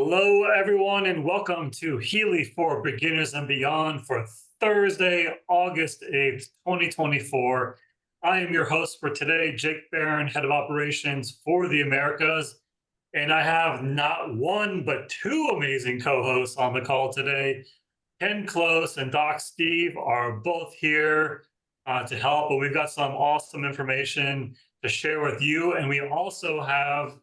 Hello, everyone, and welcome to Healy for Beginners and Beyond for Thursday, August 8th, 2024. I am your host for today, Jake Barron, Head of Operations for the Americas. And I have not one, but two amazing co-hosts on the call today. Ken Close and Doc Steve are both here to help, but we've got some awesome information to share with you. And we also have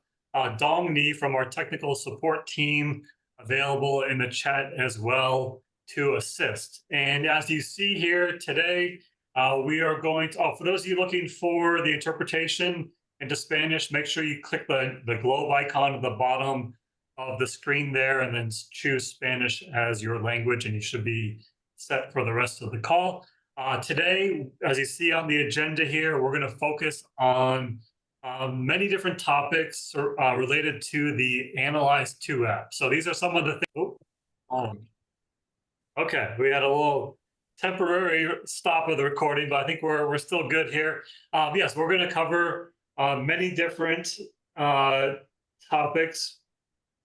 Dong Ni from our technical support team available in the chat as well to assist. And as you see here today, we are going to, for those of you looking for the interpretation into Spanish, make sure you click the globe icon at the bottom of the screen there and then choose Spanish as your language, and you should be set for the rest of the call. Today, as you see on the agenda here, we're going to focus on many different topics related to the Analyse 2 app. So these are some of the things. Okay, we had a little temporary stop of the recording, but I think we're still good here. Yes, we're going to cover many different topics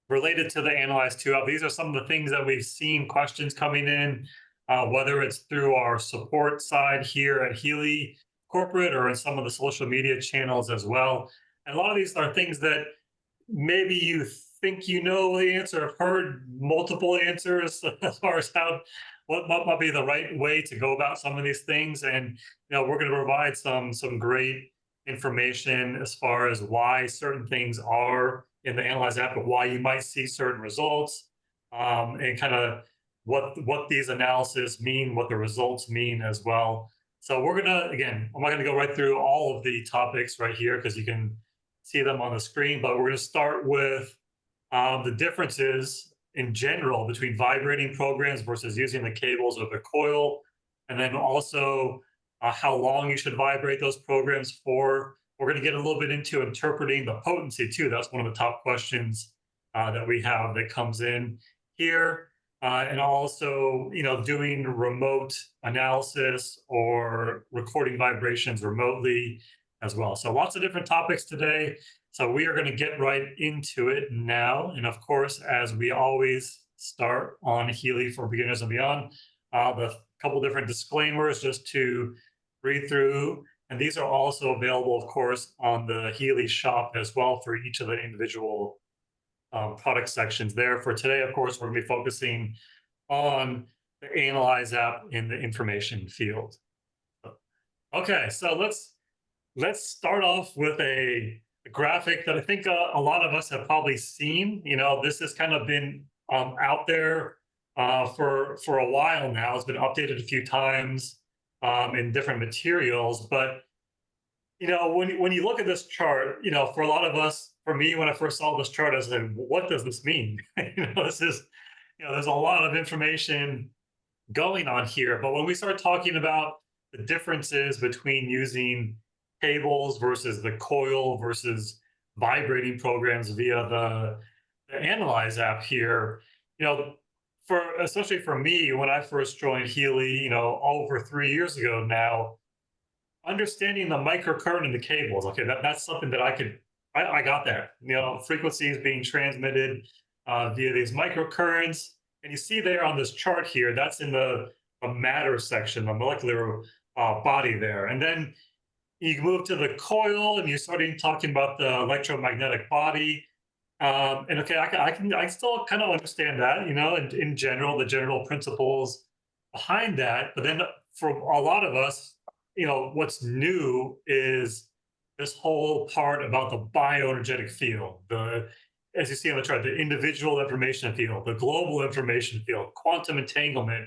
related to the Analyse 2 app. These are some of the things that we've seen questions coming in, whether it's through our support side here at Healy Corporate or in some of the social media channels as well. And a lot of these are things that maybe you think you know the answer, have heard multiple answers as far as what might be the right way to go about some of these things. And we're going to provide some great information as far as why certain things are in the Analyse app, but why you might see certain results, and kind of what these analyses mean, what the results mean as well. So we're gonna, again, I'm not gonna go right through all of the topics right here because you can see them on the screen, but we're gonna start with the differences in general between vibrating programs versus using the cables or the coil, and then also how long you should vibrate those programs for. We're going to get a little bit into interpreting the potency too. That's one of the top questions that we have that comes in here. And also, doing remote analysis or recording vibrations remotely as well. So lots of different topics today. So we are going to get right into it now. And of course, as we always start on Healy for Beginners and Beyond, the couple different disclaimers just to read through. And these are also available, of course, on the Healy shop as well for each of the individual product sections there. For today, of course, we're going to be focusing on the Analyse app in the information field. Okay, so let's start off with a graphic that I think a lot of us have probably seen. This has kind of been out there for a while now. It's been updated a few times in different materials, but when you look at this chart, for a lot of us, for me, when I first saw this chart, I said, what does this mean? This is, there's a lot of information going on here. But when we start talking about the differences between using cables versus the coil versus vibrating programs via the Analyse app here, especially for me, when I first joined Healy, over 3 years ago now, understanding the microcurrent in the cables, okay, that's something that I got there. Frequencies being transmitted via these microcurrents, and you see there on this chart here, that's in the matter section, the molecular body there. And then you move to the coil, and you're starting talking about the electromagnetic body. And okay, I still kind of understand that, in general, the general principles behind that. But then for a lot of us, what's new is this whole part about the bioenergetic field, as you see on the chart, the individual information field, the global information field, quantum entanglement,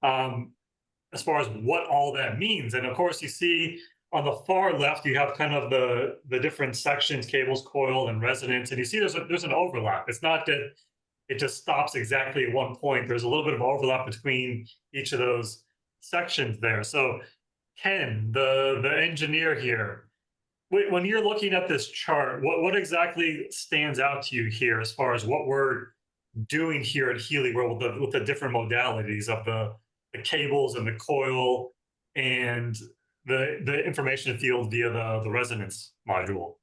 as far as what all that means. And of course, you see on the far left, you have kind of the different sections, cables, coil, and resonance. And you see there's an overlap. It's not that it just stops exactly at one point. There's a little bit of overlap between each of those sections there. So Ken, the engineer here, when you're looking at this chart, what exactly stands out to you here as far as what we're doing here at Healy with the different modalities of the cables and the coil and the information field via the resonance module?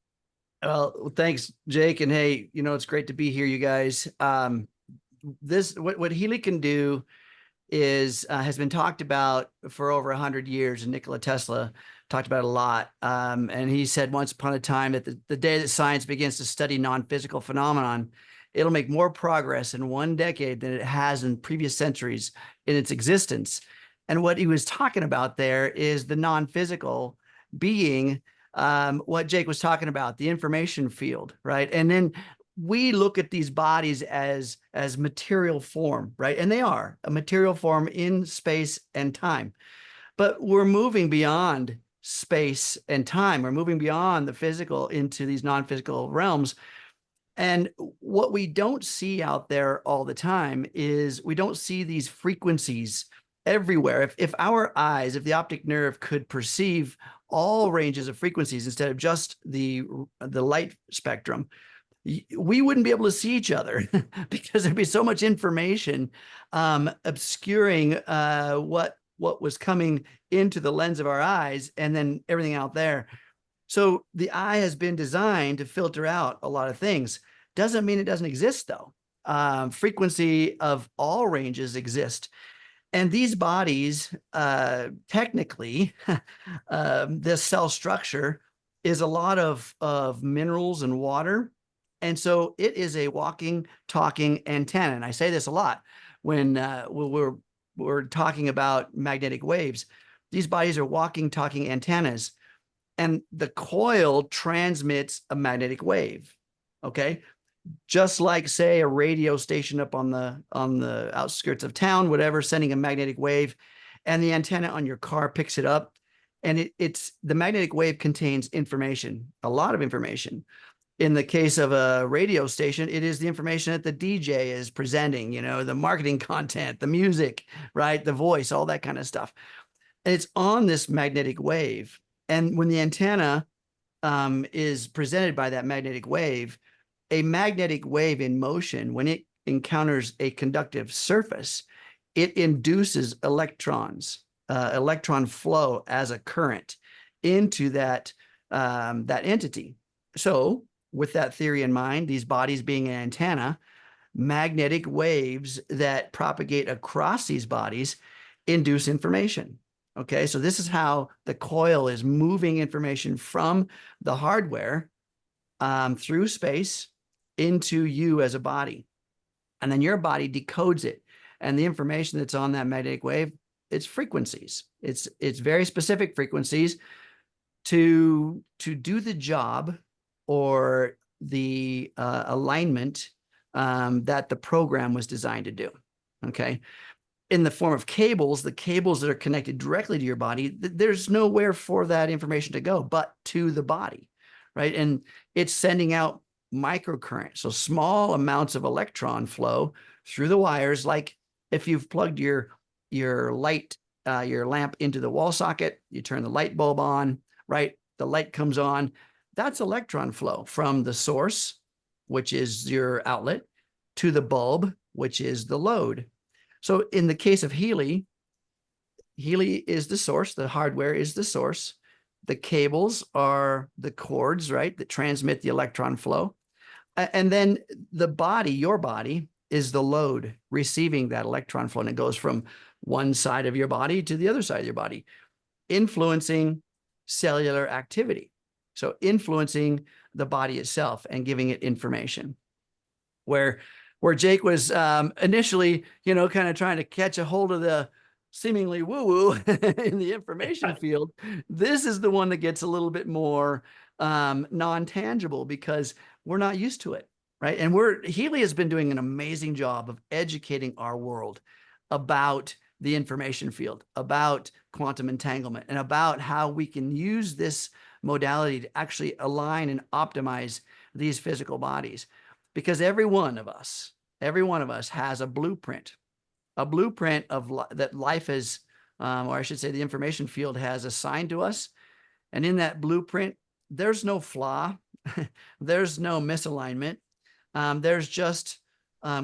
Well, thanks, Jake. And hey, it's great to be here, you guys. What Healy can do is has been talked about for over 100 years, and Nikola Tesla talked about it a lot. And he said once upon a time that the day that science begins to study non-physical phenomenon, it'll make more progress in one decade than it has in previous centuries in its existence. And what he was talking about there is the non-physical being what Jake was talking about, the information field, right? And then we look at these bodies as material form, right? And they are a material form in space and time. But we're moving beyond space and time. We're moving beyond the physical into these non-physical realms. And what we don't see out there all the time is we don't see these frequencies everywhere. If our eyes, if the optic nerve could perceive all ranges of frequencies instead of just the light spectrum, we wouldn't be able to see each other because there'd be so much information obscuring what was coming into the lens of our eyes, and then everything out there. So the eye has been designed to filter out a lot of things. Doesn't mean it doesn't exist, though. Frequency of all ranges exist. And these bodies, technically, this cell structure is a lot of minerals and water. And so it is a walking, talking antenna. And I say this a lot when we're talking about magnetic waves. These bodies are walking, talking antennas, and the coil transmits a magnetic wave. Okay, just like, say, a radio station up on the outskirts of town, whatever, sending a magnetic wave, and the antenna on your car picks it up, and it's the magnetic wave contains information, a lot of information. In the case of a radio station, it is the information that the DJ is presenting, the marketing content, the music, right? The voice, all that kind of stuff. And it's on this magnetic wave. And when the antenna is presented by that magnetic wave, a magnetic wave in motion, when it encounters a conductive surface, it induces electrons, electron flow as a current into that entity. So with that theory in mind, these bodies being an antenna, magnetic waves that propagate across these bodies induce information. Okay, so this is how the coil is moving information from the hardware through space into you as a body. And then your body decodes it. And the information that's on that magnetic wave, it's frequencies. It's very specific frequencies to do the job or the alignment that the program was designed to do. Okay. In the form of cables, the cables that are connected directly to your body, there's nowhere for that information to go but to the body, right? And it's sending out microcurrent, so small amounts of electron flow through the wires. Like if you've plugged your light, your lamp into the wall socket, you turn the light bulb on, right? The light comes on. That's electron flow from the source, which is your outlet, to the bulb, which is the load. So in the case of Healy, Healy is the source, the hardware is the source. The cables are the cords, right, that transmit the electron flow. And then the body, your body, is the load receiving that electron flow. And it goes from one side of your body to the other side of your body, influencing cellular activity. So influencing the body itself and giving it information. Where Jake was initially, kind of trying to catch a hold of the seemingly woo-woo in the information field, this is the one that gets a little bit more non-tangible because we're not used to it, right? And Healy has been doing an amazing job of educating our world about the information field, about quantum entanglement, and about how we can use this modality to actually align and optimize these physical bodies. Because every one of us has a blueprint of that life has, or I should say the information field has assigned to us. And in that blueprint, there's no flaw, there's no misalignment, there's just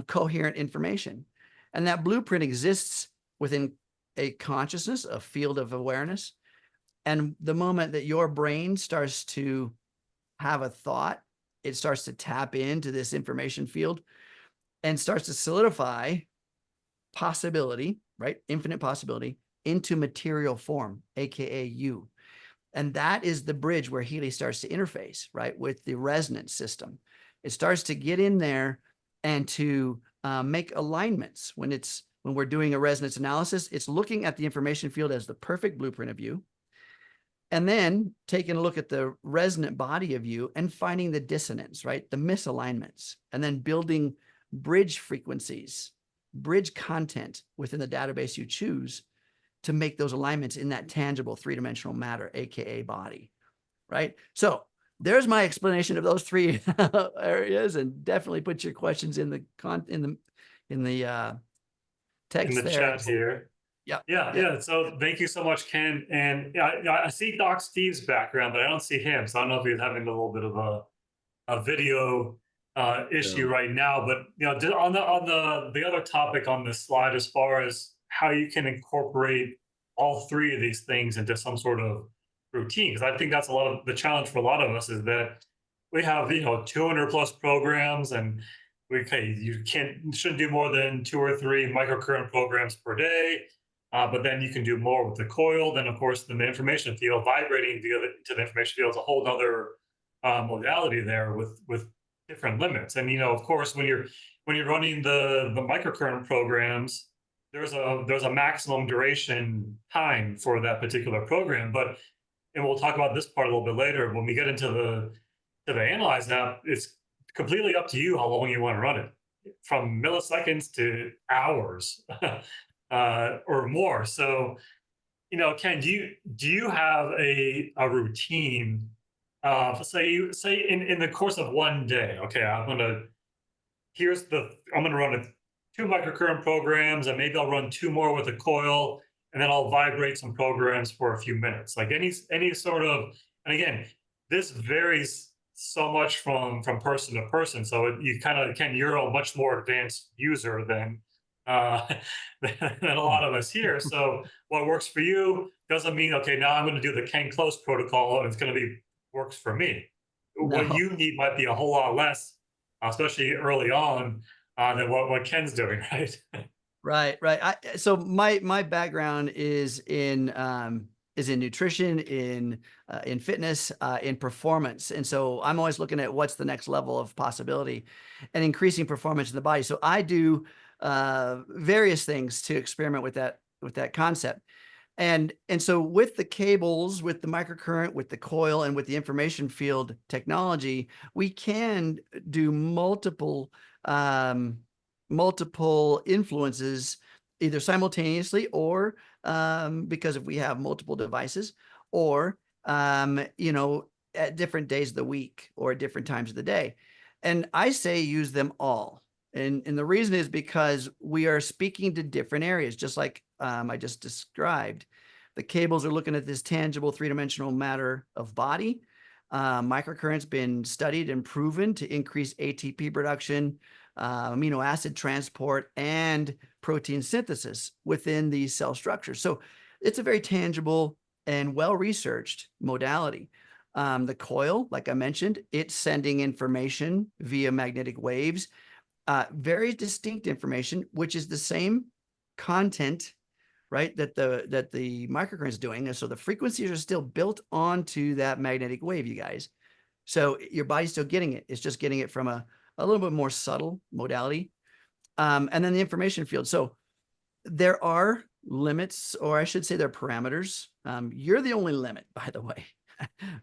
coherent information. And that blueprint exists within a consciousness, a field of awareness. And the moment that your brain starts to have a thought, it starts to tap into this information field and starts to solidify possibility, right? Infinite possibility into material form, AKA you. And that is the bridge where Healy starts to interface, right, with the resonance system. It starts to get in there and to make alignments. When we're doing a resonance analysis, it's looking at the information field as the perfect blueprint of you, and then taking a look at the resonant body of you and finding the dissonance, right, the misalignments, and then building bridge frequencies, bridge content within the database you choose to make those alignments in that tangible three-dimensional matter, AKA body, right? So there's my explanation of those three areas, and definitely put your questions in the text In the there. chat here. Yeah. So thank you so much, Ken. And yeah, I see Doc Steve's background, but I don't see him. So I don't know if he's having a little bit of a video issue right now. But on the other topic on this slide, as far as how you can incorporate all three of these things into some sort of routine, because I think that's a lot of the challenge for a lot of us, is that we have 200 plus programs, and you shouldn't do more than 2 or 3 microcurrent programs per day. But then you can do more with the coil. Then, of course, the information field, vibrating to the information field is a whole other modality there with different limits. And of course, when you're running the microcurrent programs, there's a maximum duration time for that particular program. And we'll talk about this part a little bit later when we get into the Analyse app. It's completely up to you how long you want to run it, from milliseconds to hours. Or more. So, Ken, do you have a routine? Say in the course of one day, okay, I'm gonna run 2 microcurrent programs, and maybe I'll run 2 more with a coil, and then I'll vibrate some programs for a few minutes. Like any sort of, and again, this varies so much from person to person. So you kind of, Ken, you're a much more advanced user than than a lot of us here. So what works for you doesn't mean, okay, now I'm going to do the Ken Close protocol and it's going to be works for me. No. What you need might be a whole lot less, especially early on, than what Ken's doing, right? Right. So my background is in nutrition, in fitness, in performance. And so I'm always looking at what's the next level of possibility and increasing performance in the body. So I do various things to experiment with that concept. And so with the cables, with the microcurrent, with the coil, and with the information field technology, we can do multiple influences either simultaneously, or because if we have multiple devices, or at different days of the week or at different times of the day. And I say use them all. And the reason is because we are speaking to different areas, just like I just described. The cables are looking at this tangible three-dimensional matter of body. Microcurrent's been studied and proven to increase ATP production, amino acid transport, and protein synthesis within these cell structures. So it's a very tangible and well-researched modality. The coil, like I mentioned, it's sending information via magnetic waves, very distinct information, which is the same content, right, that the microcurrent is doing. And so the frequencies are still built onto that magnetic wave, you guys. So your body's still getting it. It's just getting it from a little bit more subtle modality. And then the information field. So there are limits, or I should say there are parameters. You're the only limit, by the way,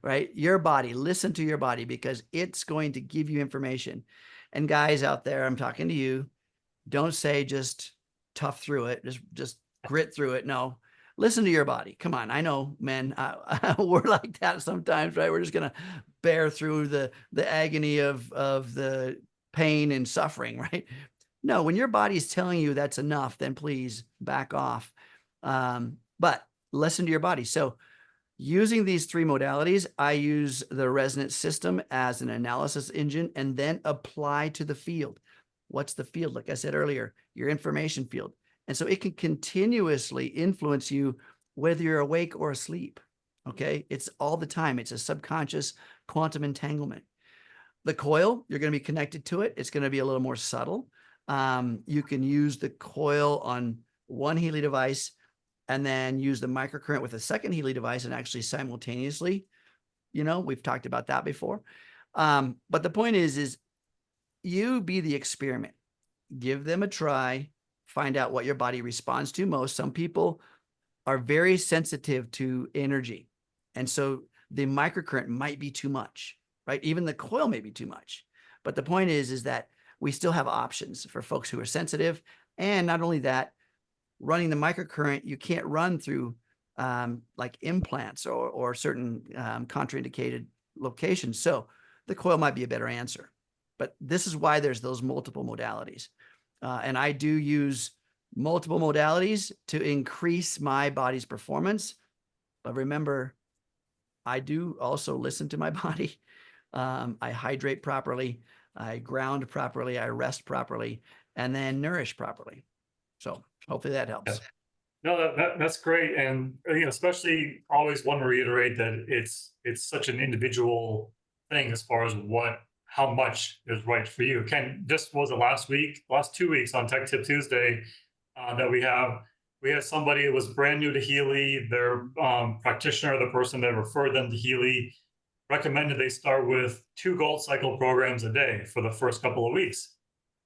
right? Your body, listen to your body, because it's going to give you information. And guys out there, I'm talking to you. Don't say just tough through it. Just grit through it. No, listen to your body. Come on. I know, men, we're like that sometimes, right? We're just going to bear through the agony of the pain and suffering, right? No, when your body is telling you that's enough, then please back off. But listen to your body. So using these 3 modalities, I use the resonance system as an analysis engine and then apply to the field. What's the field? Like I said earlier, your information field. And so it can continuously influence you whether you're awake or asleep. Okay. It's all the time. It's a subconscious quantum entanglement. The coil, you're going to be connected to it. It's going to be a little more subtle. You can use the coil on one Healy device and then use the microcurrent with a second Healy device and actually simultaneously, we've talked about that before. But the point is you be the experiment, give them a try, find out what your body responds to most. Some people are very sensitive to energy. And so the microcurrent might be too much, right? Even the coil may be too much. But the point is that we still have options for folks who are sensitive. And not only that, running the microcurrent, you can't run through like implants or certain contraindicated locations. So the coil might be a better answer. But this is why there's those multiple modalities. And I do use multiple modalities to increase my body's performance. But remember, I do also listen to my body. I hydrate properly, I ground properly, I rest properly, and then nourish properly. So hopefully that helps. No, that's great. And especially always want to reiterate that it's such an individual thing as far as how much is right for you. Ken, just was the last 2 weeks on Tech Tip Tuesday that we had somebody who was brand new to Healy. Their practitioner, the person that referred them to Healy, recommended they start with 2 gold cycle programs a day for the first couple of weeks.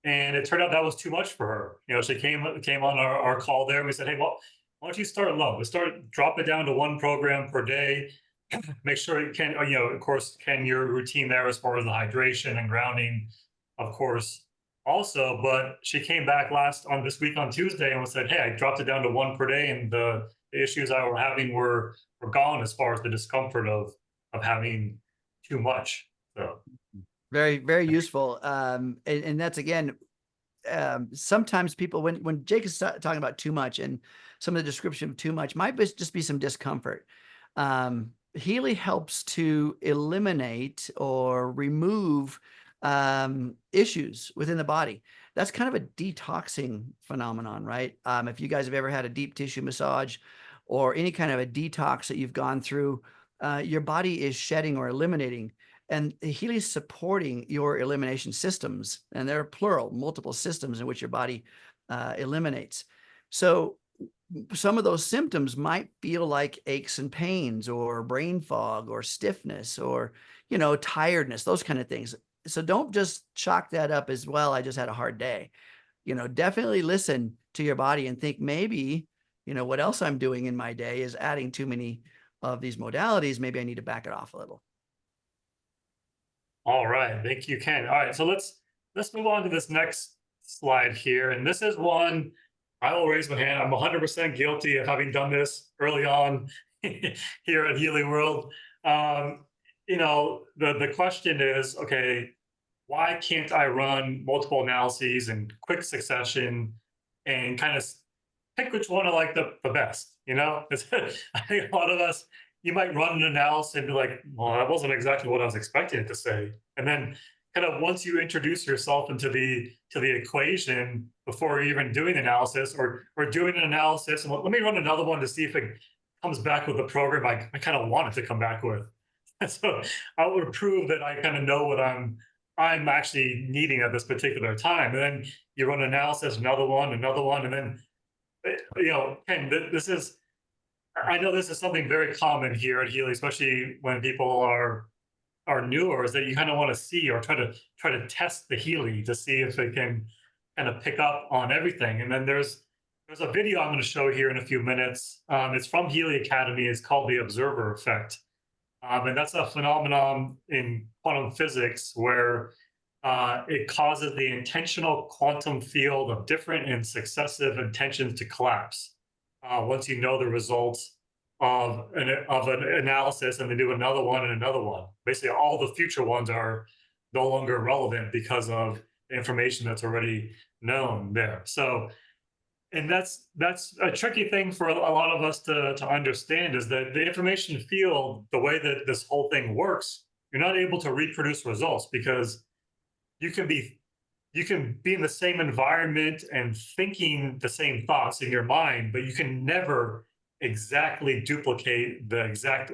And it turned out that was too much for her. She came on our call there and we said, hey, well, why don't you start low? Drop it down to 1 program per day. Make sure you can, of course, your routine there as far as the hydration and grounding, of course, also. But she came back this week on Tuesday and said, hey, I dropped it down to 1 per day. And the issues I were having were gone as far as the discomfort of having too much. So very, very useful. And that's, again, sometimes people, when Jake is talking about too much, and some of the description of too much might just be some discomfort. Healy helps to eliminate or remove issues within the body. That's kind of a detoxing phenomenon, right? If you guys have ever had a deep tissue massage or any kind of a detox that you've gone through, your body is shedding or eliminating. And Healy's supporting your elimination systems, and there are plural, multiple systems in which your body eliminates. So some of those symptoms might feel like aches and pains or brain fog or stiffness or, tiredness, those kind of things. So don't just chalk that up as, well, I just had a hard day. Definitely listen to your body and think, maybe, what else I'm doing in my day is adding too many of these modalities. Maybe I need to back it off a little. All right, thank you, Ken. All right, so let's move on to this next slide here. And this is one I will raise my hand. I'm 100% guilty of having done this early on here at Healy World. The question is, okay, why can't I run multiple analyses in quick succession and kind of pick which one I like the best? I think a lot of us, you might run an analysis and be like, well, that wasn't exactly what I was expecting it to say. And then kind of once you introduce yourself into the equation before you're even doing the analysis or doing an analysis, and let me run another one to see if it comes back with the program I kind of want it to come back with. So I would prove that I kind of know what I'm actually needing at this particular time. And then you run an analysis, another one, and then, Ken, I know this is something very common here at Healy, especially when people are newer, is that you kind of want to see or try to test the Healy to see if it can kind of pick up on everything. And then there's a video I'm going to show here in a few minutes. It's from Healy Academy. It's called the observer effect. And that's a phenomenon in quantum physics where it causes the intentional quantum field of different and successive intentions to collapse. Once you know the results of an analysis, and they do another one and another one. Basically, all the future ones are no longer relevant because of the information that's already known there. So, and that's a tricky thing for a lot of us to understand, is that the information field, the way that this whole thing works, you're not able to reproduce results because you can be in the same environment and thinking the same thoughts in your mind, but you can never exactly duplicate the exact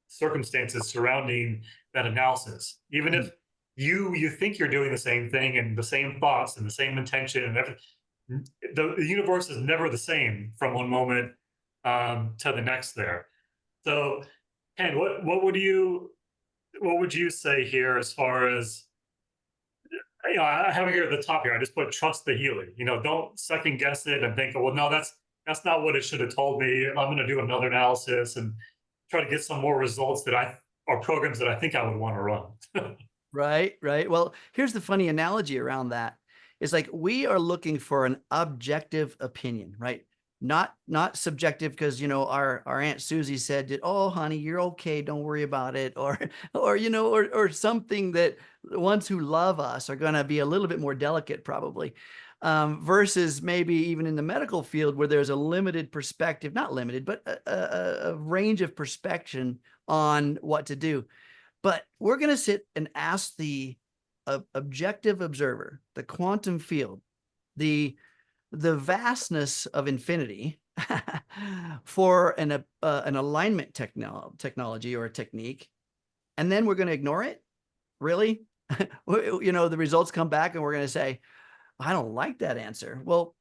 circumstances surrounding that analysis. Even if you think you're doing the same thing and the same thoughts and the same intention and everything, the universe is never the same from one moment to the next there. So, Ken, what would you say here as far as, you know, I have it here at the top here. I just put trust the Healy. You know, don't second guess it and think, oh, well, no, that's not what it should have told me. I'm going to do another analysis and try to get some more results or programs that I think I would want to run. Right, right. Well, here's the funny analogy around that. It's like we are looking for an objective opinion, right? Not subjective, because our Aunt Susie said, oh honey, you're okay, don't worry about it, or something that the ones who love us are going to be a little bit more delicate probably, versus maybe even in the medical field where there's a limited perspective, not limited, but a range of perspective on what to do. But we're going to sit and ask the objective observer, the quantum field, the vastness of infinity for an alignment technology or a technique, and then we're going to ignore it? Really? The results come back and we're going to say, I don't like that answer. Well,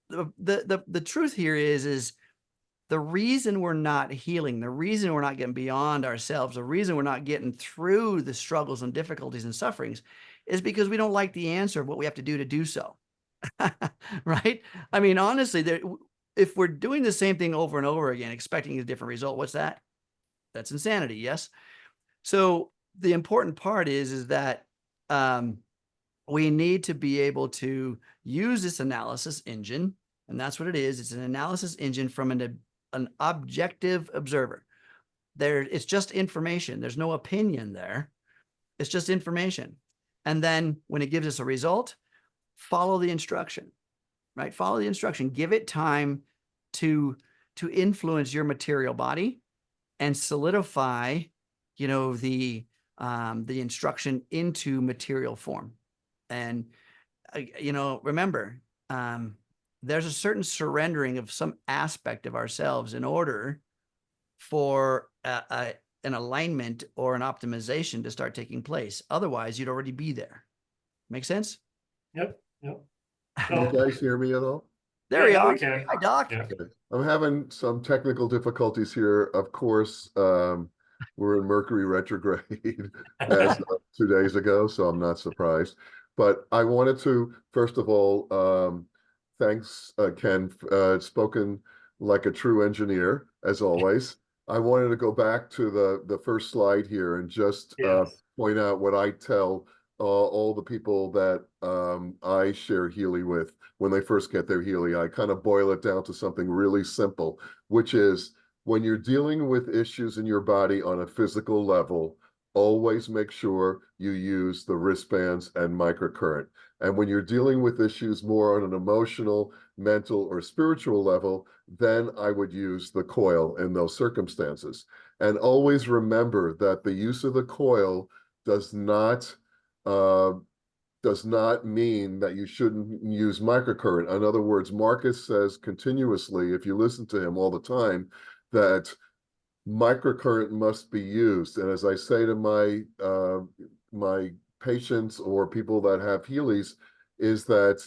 the truth here is the reason we're not healing, the reason we're not getting beyond ourselves, the reason we're not getting through the struggles and difficulties and sufferings is because we don't like the answer of what we have to do so. Right? I mean, honestly, if we're doing the same thing over and over again, expecting a different result, what's that? That's insanity. Yes. So the important part is that we need to be able to use this analysis engine, and that's what it is. It's an analysis engine from an objective observer. It's just information. There's no opinion there. It's just information. And then when it gives us a result, follow the instruction, right? Follow the instruction. Give it time to influence your material body and solidify, the instruction into material form. And, remember, there's a certain surrendering of some aspect of ourselves in order for an alignment or an optimization to start taking place. Otherwise, you'd already be there. Make sense? Yep. Yep. Can you guys hear me at all? There we are. We can. Hi, Doc. Yeah. Okay. I'm having some technical difficulties here. Of course, we're in Mercury retrograde as of 2 days ago, so I'm not surprised. But I wanted to, first of all, thanks, Ken, spoken like a true engineer, as always. I wanted to go back to the first slide here and just point out what I tell all the people that I share Healy with when they first get their Healy. I kind of boil it down to something really simple, which is when you're dealing with issues in your body on a physical level, always make sure you use the wristbands and microcurrent. And when you're dealing with issues more on an emotional, mental, or spiritual level, then I would use the coil in those circumstances. And always remember that the use of the coil does not mean that you shouldn't use microcurrent. In other words, Marcus says continuously, if you listen to him all the time, that microcurrent must be used. And as I say to my patients or people that have Healys, is that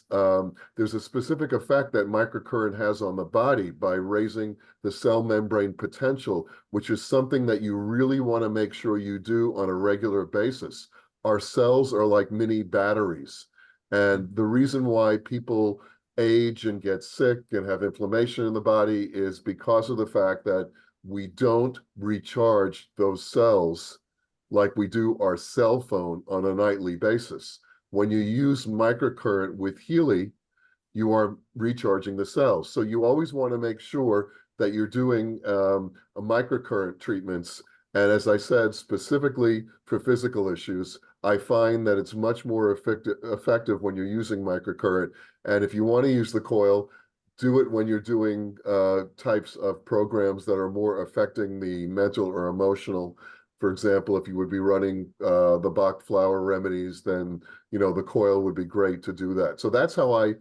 there's a specific effect that microcurrent has on the body by raising the cell membrane potential, which is something that you really want to make sure you do on a regular basis. Our cells are like mini batteries. And the reason why people age and get sick and have inflammation in the body is because of the fact that we don't recharge those cells like we do our cell phone on a nightly basis. When you use microcurrent with Healy, you are recharging the cells. So you always want to make sure that you're doing a microcurrent treatments. And as I said, specifically for physical issues, I find that it's much more effective when you're using microcurrent. And if you want to use the coil, do it when you're doing types of programs that are more affecting the mental or emotional. For example, if you would be running the Bach flower remedies, then the coil would be great to do that. So that's how I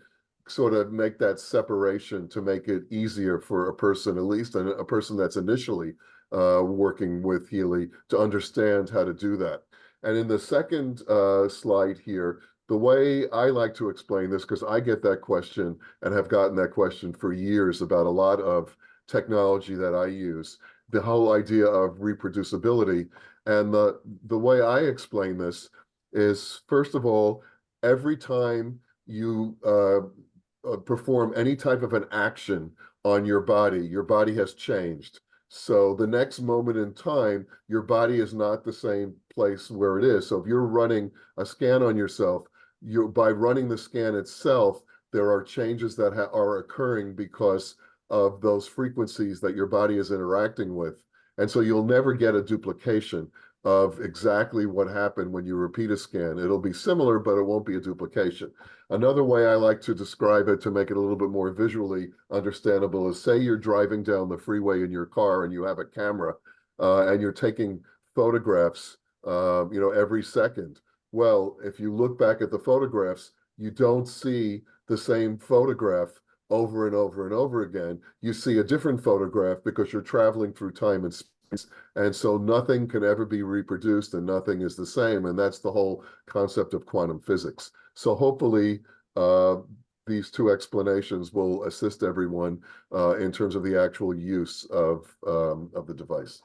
sort of make that separation to make it easier for a person, at least a person that's initially working with Healy to understand how to do that. And in the second slide here, the way I like to explain this, because I get that question and have gotten that question for years about a lot of technology that I use, the whole idea of reproducibility. And the way I explain this is, first of all, every time you perform any type of an action on your body has changed. So the next moment in time, your body is not the same place where it is. So if you're running a scan on yourself, by running the scan itself, there are changes that are occurring because of those frequencies that your body is interacting with. And so you'll never get a duplication of exactly what happened when you repeat a scan. It'll be similar, but it won't be a duplication. Another way I like to describe it to make it a little bit more visually understandable is, say you're driving down the freeway in your car and you have a camera and you're taking photographs every second. Well, if you look back at the photographs, you don't see the same photograph over and over and over again. You see a different photograph because you're traveling through time and space. And so nothing can ever be reproduced and nothing is the same. And that's the whole concept of quantum physics. So hopefully these two explanations will assist everyone in terms of the actual use of the device.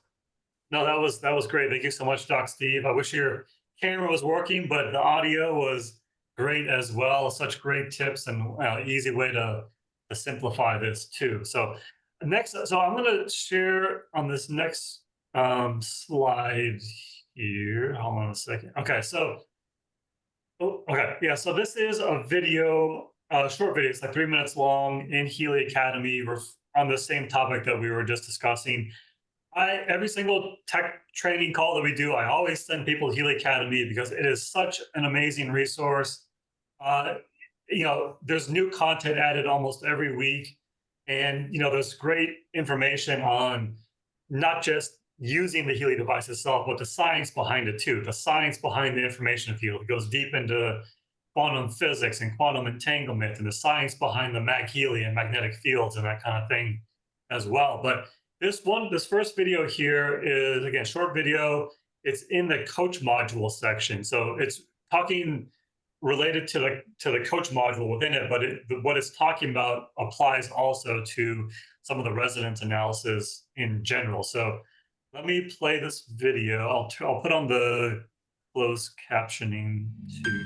No, that was great. Thank you so much, Doc Steve. I wish your camera was working, but the audio was great as well. Such great tips and easy way to simplify this too. So I'm going to share on this next slide here. Hold on a second. Okay, so so this is a video, short video. It's like 3 minutes long in Healy Academy. We're on the same topic that we were just discussing. Every single tech training call that we do, I always send people to Healy Academy because it is such an amazing resource. There's new content added almost every week. And, there's great information on not just using the Healy device itself, but the science behind it too. The science behind the information field. It goes deep into quantum physics and quantum entanglement and the science behind the Healy and magnetic fields and that kind of thing as well. But this first video here is, again, short video. It's in the coach module section. So it's talking related to the coach module within it, but what it's talking about applies also to some of the resonance analysis in general. So let me play this video. I'll put on the closed captioning too.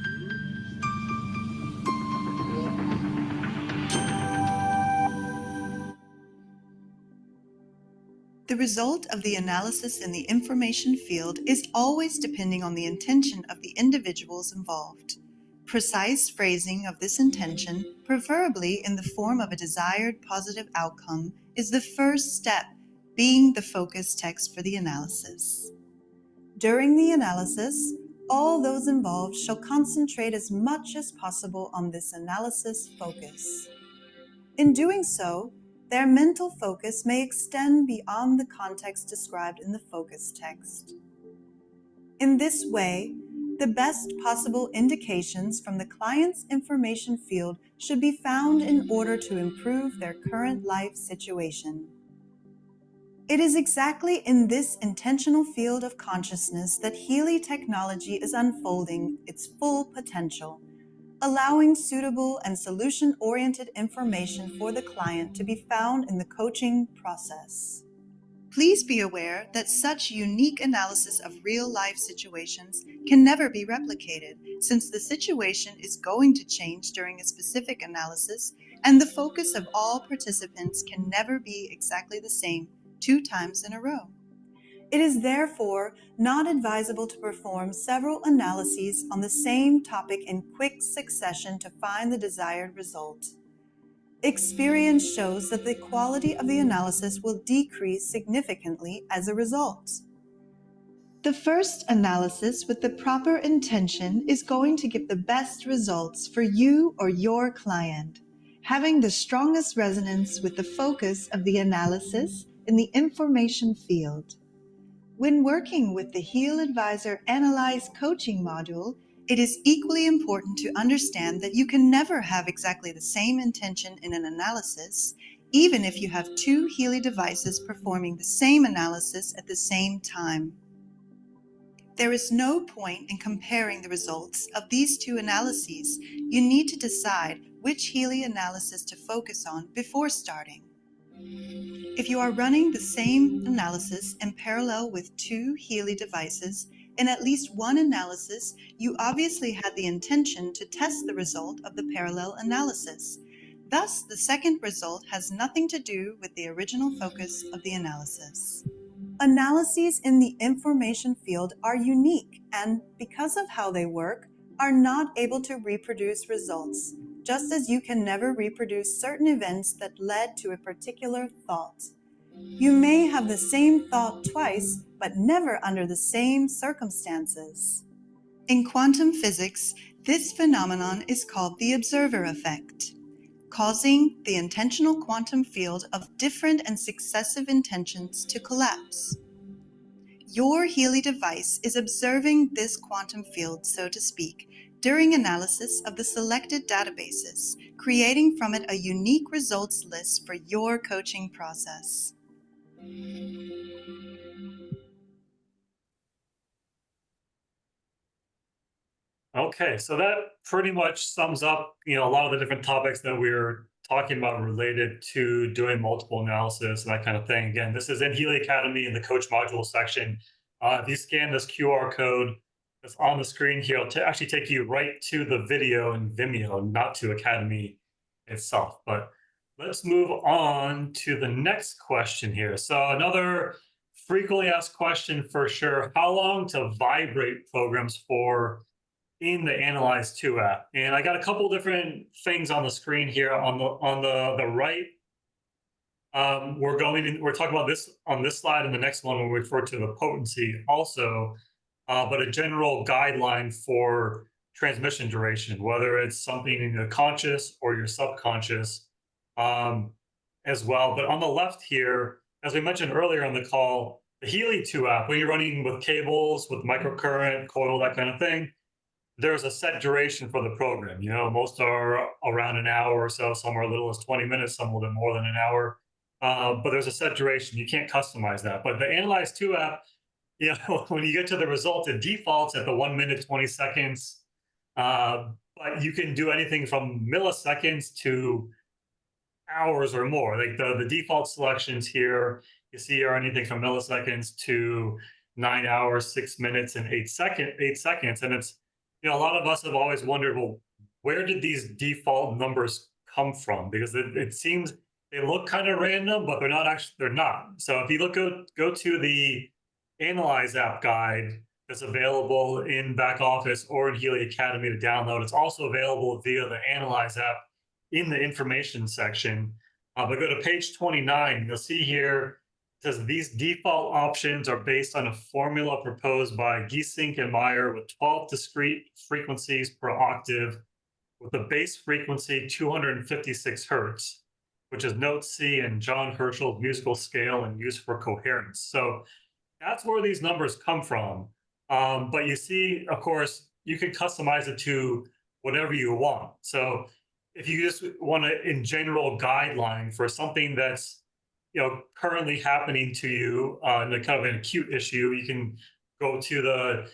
The result of the analysis in the information field is always depending on the intention of the individuals involved. Precise phrasing of this intention, preferably in the form of a desired positive outcome, is the first step, being the focus text for the analysis. During the analysis, all those involved shall concentrate as much as possible on this analysis focus. In doing so, their mental focus may extend beyond the context described in the focus text. In this way, the best possible indications from the client's information field should be found in order to improve their current life situation. It is exactly in this intentional field of consciousness that Healy technology is unfolding its full potential, allowing suitable and solution-oriented information for the client to be found in the coaching process. Please be aware that such unique analysis of real-life situations can never be replicated, since the situation is going to change during a specific analysis, and the focus of all participants can never be exactly the same 2 times in a row. It is therefore not advisable to perform several analyses on the same topic in quick succession to find the desired result. Experience shows that the quality of the analysis will decrease significantly as a result. The first analysis with the proper intention is going to give the best results for you or your client, having the strongest resonance with the focus of the analysis in the information field. When working with the HealAdvisor Analyse coaching module, it is equally important to understand that you can never have exactly the same intention in an analysis, even if you have two Healy devices performing the same analysis at the same time. There is no point in comparing the results of these two analyses. You need to decide which Healy analysis to focus on before starting. If you are running the same analysis in parallel with two Healy devices, in at least one analysis, you obviously had the intention to test the result of the parallel analysis. Thus, the second result has nothing to do with the original focus of the analysis. Analyses in the information field are unique and, because of how they work, are not able to reproduce results, just as you can never reproduce certain events that led to a particular thought. You may have the same thought twice, but never under the same circumstances. In quantum physics, this phenomenon is called the observer effect, causing the intentional quantum field of different and successive intentions to collapse. Your Healy device is observing this quantum field, so to speak, during analysis of the selected databases, creating from it a unique results list for your coaching process. Okay, so that pretty much sums up, a lot of the different topics that we're talking about related to doing multiple analysis and that kind of thing. Again, this is in Healy Academy in the coach module section. If you scan this QR code that's on the screen here, it'll actually take you right to the video in Vimeo, not to Academy itself. But let's move on to the next question here. So another frequently asked question for sure: how long to vibrate programs for in the Analyse 2 app? And I got a couple different things on the screen here. On the right, we're talking about this on this slide, and the next one we'll refer to the potency also, but a general guideline for transmission duration, whether it's something in your conscious or your subconscious, as well. But on the left here, as we mentioned earlier on the call, the Healy 2 app, when you're running with cables, with microcurrent, coil, that kind of thing, there's a set duration for the program. Most are around an hour or so. Some are a little as 20 minutes, some a little bit more than an hour. But there's a set duration. You can't customize that. But the Analyse 2 app, when you get to the result, it defaults at the 1 minute, 20 seconds. But you can do anything from milliseconds to hours or more. Like the default selections here, you see, are anything from milliseconds to 9 hours, 6 minutes, and 8 seconds. And it's, a lot of us have always wondered, well, where did these default numbers come from? Because it seems they look kind of random, but they're not. So if you go to the Analyze app guide that's available in back office or in Healy Academy to download. It's also available via the Analyze app in the information section. But go to page 29, you'll see here, says these default options are based on a formula proposed by Giesink and Meyer with 12 discrete frequencies per octave, with the base frequency 256 hertz, which is note C in John Herschel's musical scale and used for coherence. So that's where these numbers come from. But you see, of course, you can customize it to whatever you want. So if you just want a in general guideline for something that's currently happening to you, in a kind of an acute issue, you can go to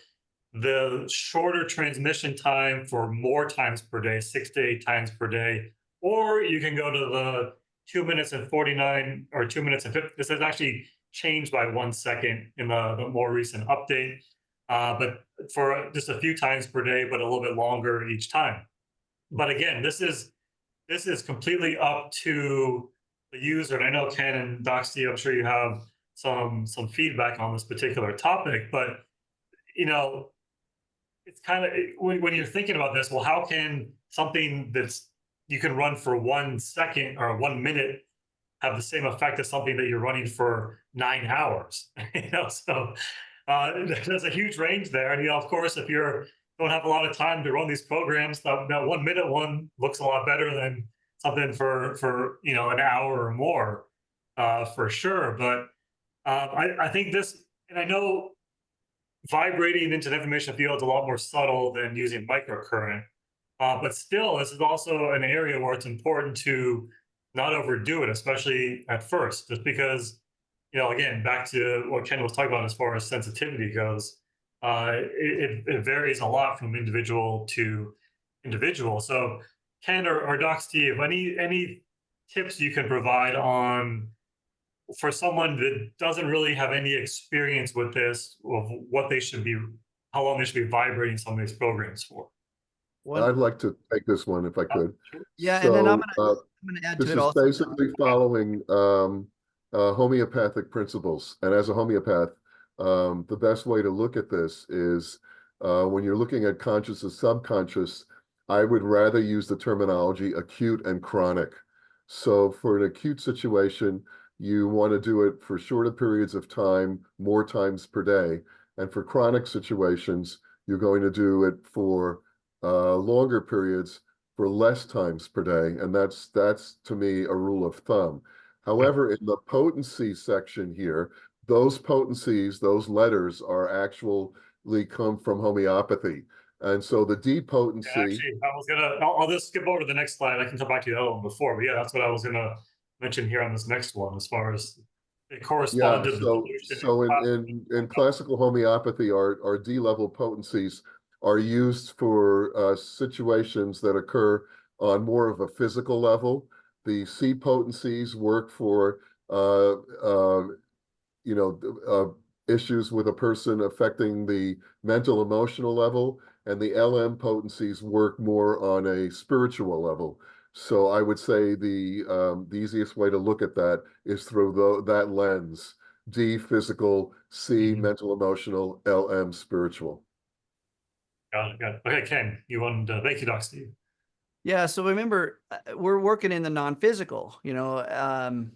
the shorter transmission time for more times per day, 6 to 8 times per day, or you can go to the 2 minutes and 49 or 2 minutes and 50. This has actually changed by 1 second in the more recent update, but for just a few times per day, but a little bit longer each time. But again, this is completely up to the user. And I know Ken and Doxy, I'm sure you have some feedback on this particular topic, but it's kind of when you're thinking about this, well, how can something that's you can run for 1 second or 1 minute have the same effect as something that you're running for 9 hours? So there's a huge range there. And of course, if you don't have a lot of time to run these programs, that 1 minute one looks a lot better than something for an hour or more, for sure. But I think this, and I know vibrating into the information field is a lot more subtle than using microcurrent, but still, this is also an area where it's important to not overdo it, especially at first, just because, again, back to what Ken was talking about as far as sensitivity goes, it varies a lot from individual to individual. So, Ken or Doc Steve, any tips you can provide on for someone that doesn't really have any experience with this, of what they should be, how long they should be vibrating some of these programs for? I'd like to take this one if I could. Sure. Yeah, and then I'm So gonna add to this it is also. basically following homeopathic principles. And as a homeopath, the best way to look at this is when you're looking at conscious and subconscious, I would rather use the terminology acute and chronic. So for an acute situation, you want to do it for shorter periods of time, more times per day. And for chronic situations, you're going to do it for longer periods for less times per day, and that's to me a rule of thumb. However, in the potency section here, those potencies, those letters are actually come from homeopathy. And so the D Yeah, potency, actually, I'll just skip over to the next slide. I can come back to the other one before, but yeah, that's what I was gonna mention here on this next one, as far as it correspond yeah, to the solution. so in classical homeopathy, our D level potencies are used for situations that occur on more of a physical level. The C potencies work for uh, uh, you know, issues with a person affecting the mental emotional level, and the LM potencies work more on a spiritual level. So I would say the easiest way to look at that is through that lens: D physical, C Mhm. mental emotional, LM spiritual. Got it. Okay, Ken, you wanted to, thank you, Doc Steve. Yeah, so remember, we're working in the non-physical, and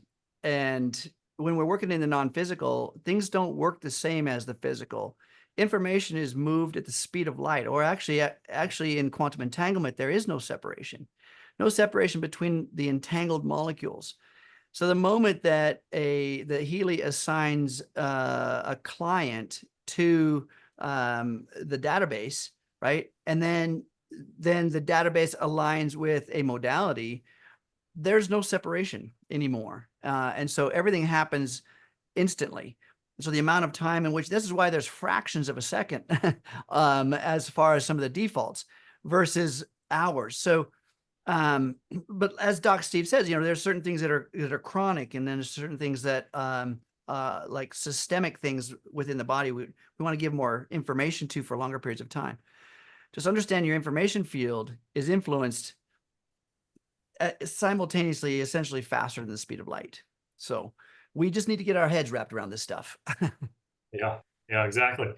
when we're working in the non-physical, things don't work the same as the physical. Information is moved at the speed of light, or actually in quantum entanglement, there is no separation between the entangled molecules. So the moment that the Healy assigns a client to the database, right, and then the database aligns with a modality, there's no separation anymore. And so everything happens instantly. So the amount of time in which, this is why there's fractions of a second as far as some of the defaults versus hours. So, but as Doc Steve says, there's certain things that are chronic, and then there's certain things that like systemic things within the body we want to give more information to for longer periods of time. Just understand your information field is influenced simultaneously, essentially faster than the speed of light. So we just need to get our heads wrapped around this stuff. Yeah, exactly.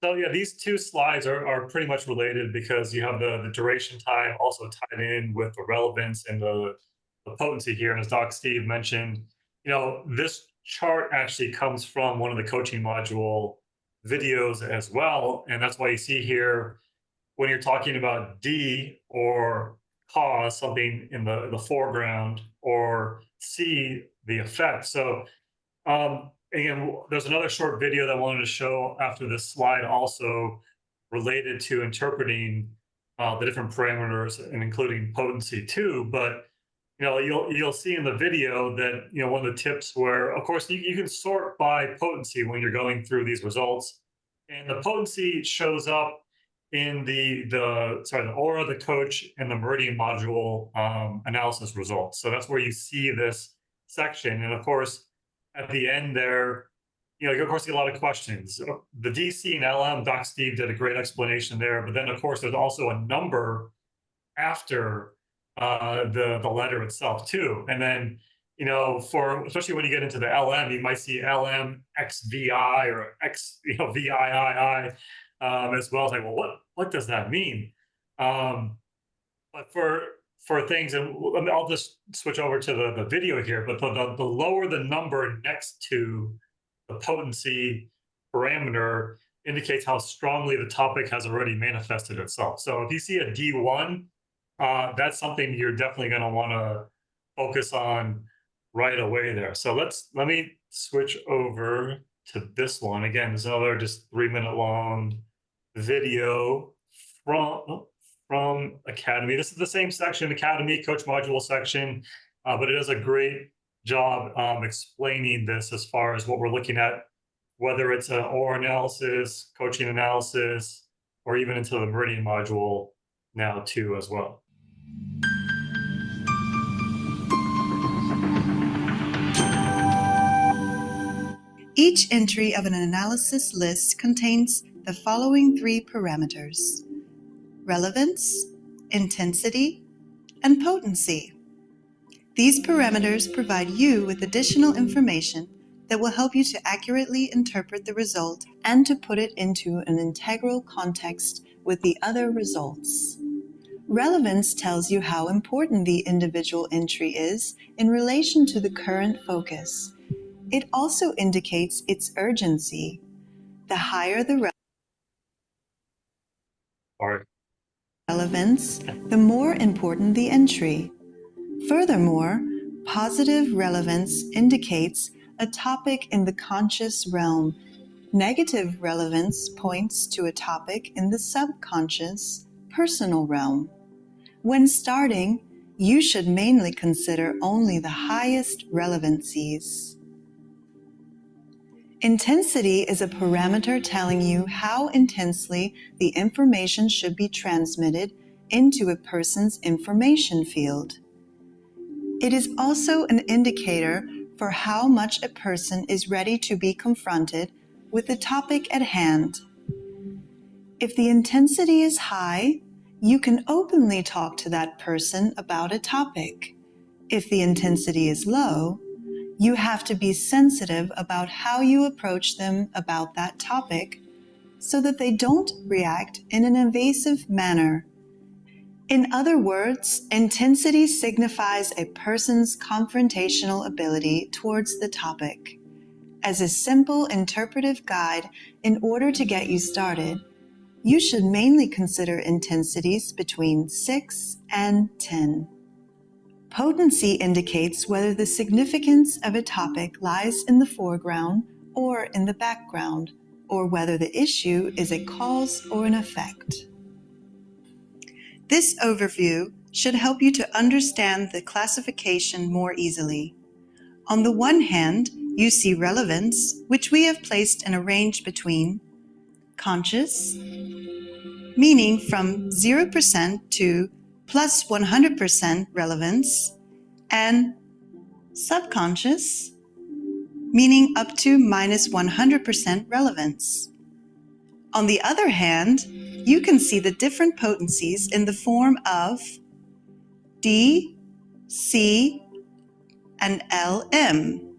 So yeah, these two slides are pretty much related, because you have the duration time also tied in with the relevance and the potency here. And as Doc Steve mentioned, this chart actually comes from one of the coaching module videos as well. And that's why you see here, when you're talking about D or cause, something in the foreground, or C, the effect. So again, there's another short video that I wanted to show after this slide, also related to interpreting the different parameters and including potency too. But you'll see in the video that one of the tips where, of course, you can sort by potency when you're going through these results, and the potency shows up in the aura, the coach, and the meridian module analysis results. So that's where you see this section, and of course, at the end there, of course, you get a lot of questions. The DC and LM, Doc Steve did a great explanation there, but then of course there's also a number after the letter itself too. And then, for especially when you get into the LM, you might see LM XVI or X, VIII as well. It's like, well, what does that mean? But for things, and I'll just switch over to the video here. But the lower the number next to the potency parameter indicates how strongly the topic has already manifested itself. So if you see a D1, that's something you're definitely going to want to focus on right away there. So let me switch over to this one. Again, there's another just 3-minute long video from Academy. This is the same section, Academy coach module section. but it does a great job explaining this as far as what we're looking at, whether it's an OR analysis, coaching analysis, or even into the Meridian module now too as well. Each entry of an analysis list contains the following 3 parameters: relevance, intensity, and potency. These parameters provide you with additional information that will help you to accurately interpret the result and to put it into an integral context with the other results. Relevance tells you how important the individual entry is in relation to the current focus. It also indicates its urgency. The higher the relevance, the more important the entry. Furthermore, positive relevance indicates a topic in the conscious realm. Negative relevance points to a topic in the subconscious, personal realm. When starting, you should mainly consider only the highest relevancies. Intensity is a parameter telling you how intensely the information should be transmitted into a person's information field. It is also an indicator for how much a person is ready to be confronted with the topic at hand. If the intensity is high, you can openly talk to that person about a topic. If the intensity is low, you have to be sensitive about how you approach them about that topic so that they don't react in an evasive manner. In other words, intensity signifies a person's confrontational ability towards the topic. As a simple interpretive guide in order to get you started, you should mainly consider intensities between 6 and 10. Potency indicates whether the significance of a topic lies in the foreground or in the background, or whether the issue is a cause or an effect. This overview should help you to understand the classification more easily. On the one hand, you see relevance, which we have placed in a range between conscious, meaning from 0% to plus 100% relevance, and subconscious, meaning up to minus 100% relevance. On the other hand, you can see the different potencies in the form of D, C, and LM,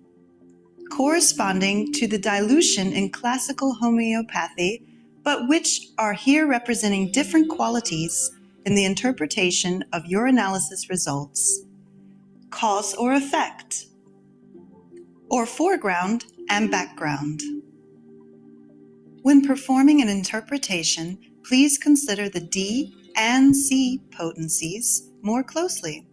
corresponding to the dilution in classical homeopathy, but which are here representing different qualities in the interpretation of your analysis results: cause or effect, or foreground and background. When performing an interpretation, please consider the D and C potencies more closely,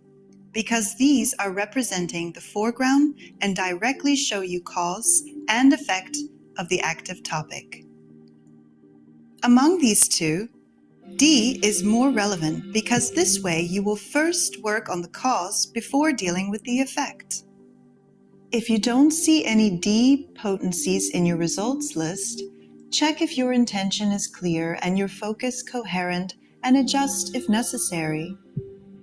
because these are representing the foreground and directly show you cause and effect of the active topic. Among these two, D is more relevant because this way you will first work on the cause before dealing with the effect. If you don't see any D potencies in your results list, check if your intention is clear and your focus coherent and adjust if necessary.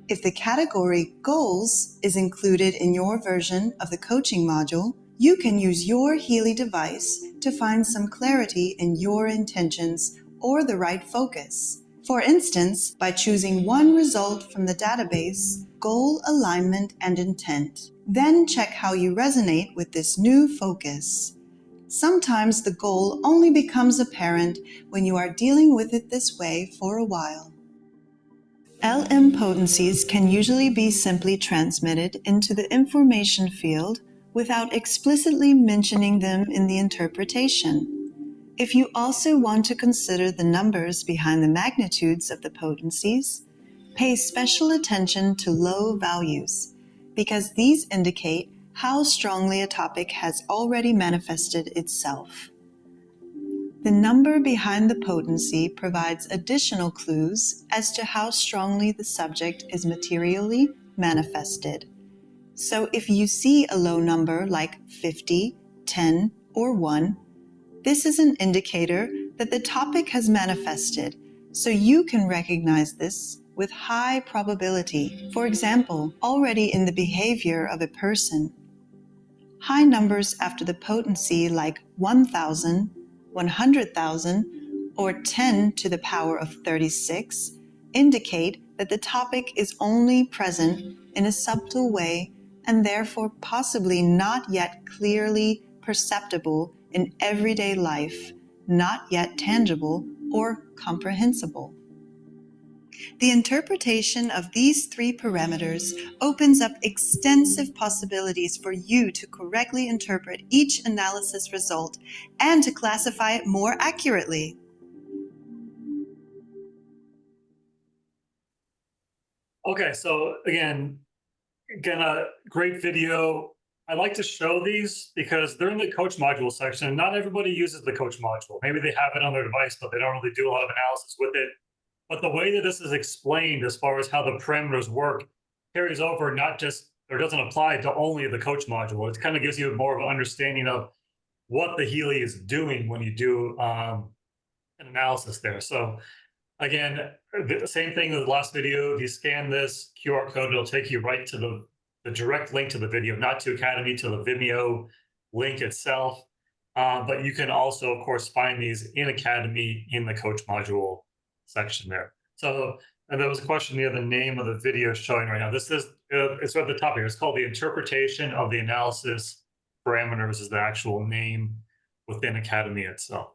If the category Goals is included in your version of the coaching module, you can use your Healy device to find some clarity in your intentions or the right focus. For instance, by choosing one result from the database, goal, alignment, and intent. Then check how you resonate with this new focus. Sometimes the goal only becomes apparent when you are dealing with it this way for a while. LM potencies can usually be simply transmitted into the information field without explicitly mentioning them in the interpretation. If you also want to consider the numbers behind the magnitudes of the potencies, pay special attention to low values, because these indicate how strongly a topic has already manifested itself. The number behind the potency provides additional clues as to how strongly the subject is materially manifested. So if you see a low number like 50, 10, or 1, this is an indicator that the topic has manifested, so you can recognize this with high probability. For example, already in the behavior of a person. High numbers after the potency like 1,000, 100,000, or 10 to the power of 36 indicate that the topic is only present in a subtle way and therefore possibly not yet clearly perceptible in everyday life, not yet tangible or comprehensible. The interpretation of these three parameters opens up extensive possibilities for you to correctly interpret each analysis result and to classify it more accurately. Okay, so again, a great video. I like to show these because they're in the coach module section. Not everybody uses the coach module. Maybe they have it on their device, but they don't really do a lot of analysis with it. But the way that this is explained as far as how the parameters work carries over, not just, or doesn't apply to only the coach module. It kind of gives you more of an understanding of what the Healy is doing when you do an analysis there. So again, the same thing with the last video. If you scan this QR code, it'll take you right to the direct link to the video, not to Academy, to the Vimeo link itself. But you can also, of course, find these in Academy in the coach module section there. So, and there was a question near the name of the video showing right now. This is, it's at the top here. It's called The Interpretation of the Analysis Parameters is the actual name within Academy itself.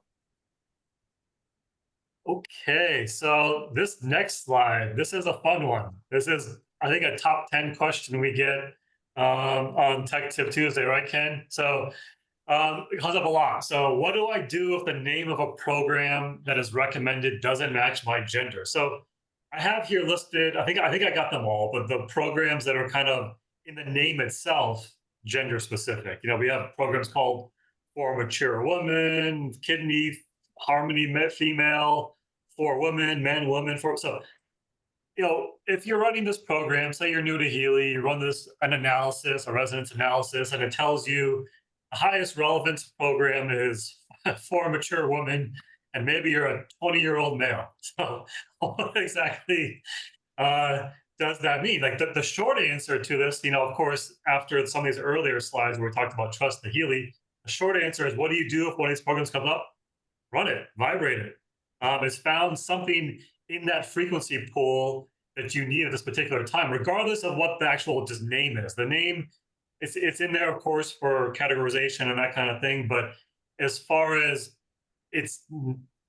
Okay, so this next slide, this is a fun one. This is, I think, a top 10 question we get on Tech Tip Tuesday, right, Ken? So it comes up a lot. So what do I do if the name of a program that is recommended doesn't match my gender? So I have here listed, I think I got them all, but the programs that are kind of in the name itself, gender specific. You know, we have programs called For Mature Woman, Kidney, Harmony Female, For Women, Men, Women, for, so, you know, if you're running this program, say you're new to Healy, you run an analysis, a resonance analysis, and it tells you the highest relevance program is For a Mature Woman, and maybe you're a 20-year-old male. So what exactly does that mean? Like the short answer to this, you know, of course, after some of these earlier slides where we talked about trust the Healy, the short answer is, what do you do if one of these programs comes up? Run it, vibrate it. It's found something in that frequency pool that you need at this particular time, regardless of what the actual just name is. The name, it's in there, of course, for categorization and that kind of thing. But as far as it's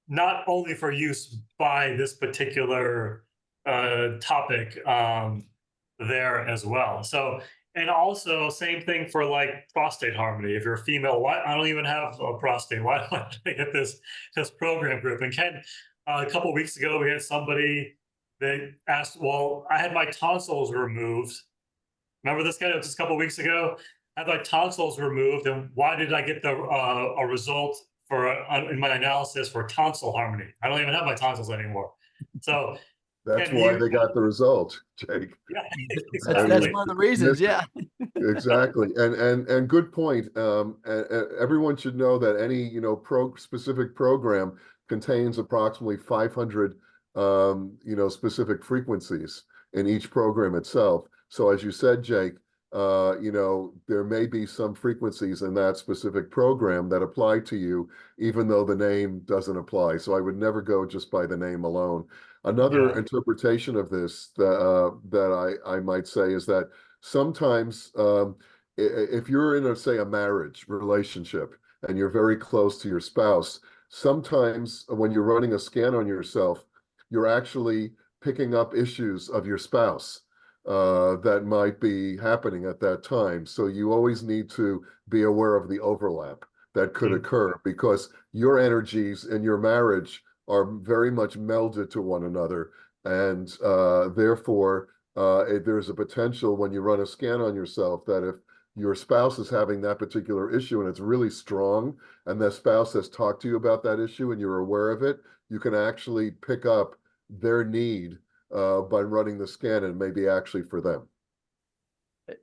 not only for use by this particular topic there as well. So, and also same thing for like prostate harmony. If you're a female, why I don't even have a prostate? Why do I get this program group? And Ken, a couple of weeks ago, we had somebody that asked, well, I had my tonsils removed. Remember this guy just a couple of weeks ago? I had my tonsils removed, and why did I get a result for in my analysis for tonsil harmony? I don't even have my tonsils anymore. So that's why they got the result, Jake. Yeah, exactly. That's one of the reasons. Yeah, exactly. And good point. Everyone should know that any, you know, specific program contains approximately 500 you know, specific frequencies in each program itself. So as you said, Jake, you know, there may be some frequencies in that specific program that apply to you, even though the name doesn't apply. So I would never go just by the name alone. Another interpretation of this that I might say is that sometimes if you're in, say, a marriage relationship and you're very close to your spouse, sometimes when you're running a scan on yourself, you're actually picking up issues of your spouse that might be happening at that time. So you always need to be aware of the overlap that could occur, because your energies in your marriage are very much melded to one another. And therefore, there's a potential when you run a scan on yourself that if your spouse is having that particular issue and it's really strong, and the spouse has talked to you about that issue and you're aware of it, you can actually pick up their need by running the scan, and maybe actually for them.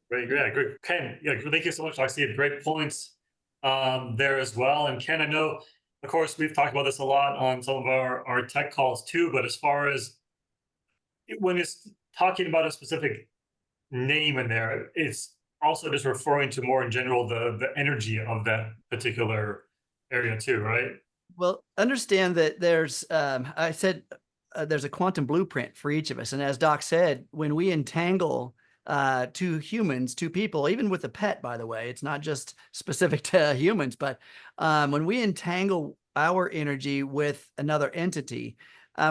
Great, yeah, great. Ken, yeah, thank you so much. I see great points there as well. And Ken, I know, of course, we've talked about this a lot on some of our tech calls too, but as far as when it's talking about a specific name in there, it's also just referring to more in general the energy of that particular area too, right? Well, understand that there's, I said, there's a quantum blueprint for each of us. And as Doc said, when we entangle two humans, two people, even with a pet, by the way, it's not just specific to humans, but when we entangle our energy with another entity,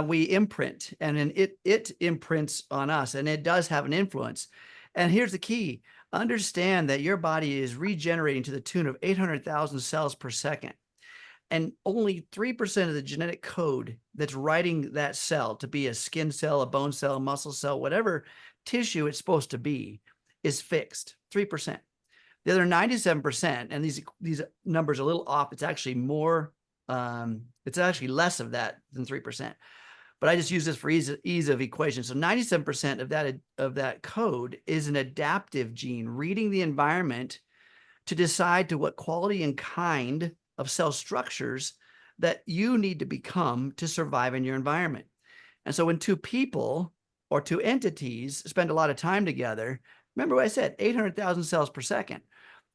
we imprint, and then it imprints on us, and it does have an influence. And here's the key. Understand that your body is regenerating to the tune of 800,000 cells per second. And only 3% of the genetic code that's writing that cell to be a skin cell, a bone cell, a muscle cell, whatever tissue it's supposed to be, is fixed. 3%. The other 97%, and these numbers are a little off. It's actually more. It's actually less of that than 3%. But I just use this for ease of equation. So 97% of that code is an adaptive gene, reading the environment to decide to what quality and kind of cell structures that you need to become to survive in your environment. And so when two people or two entities spend a lot of time together, remember what I said, 800,000 cells per second.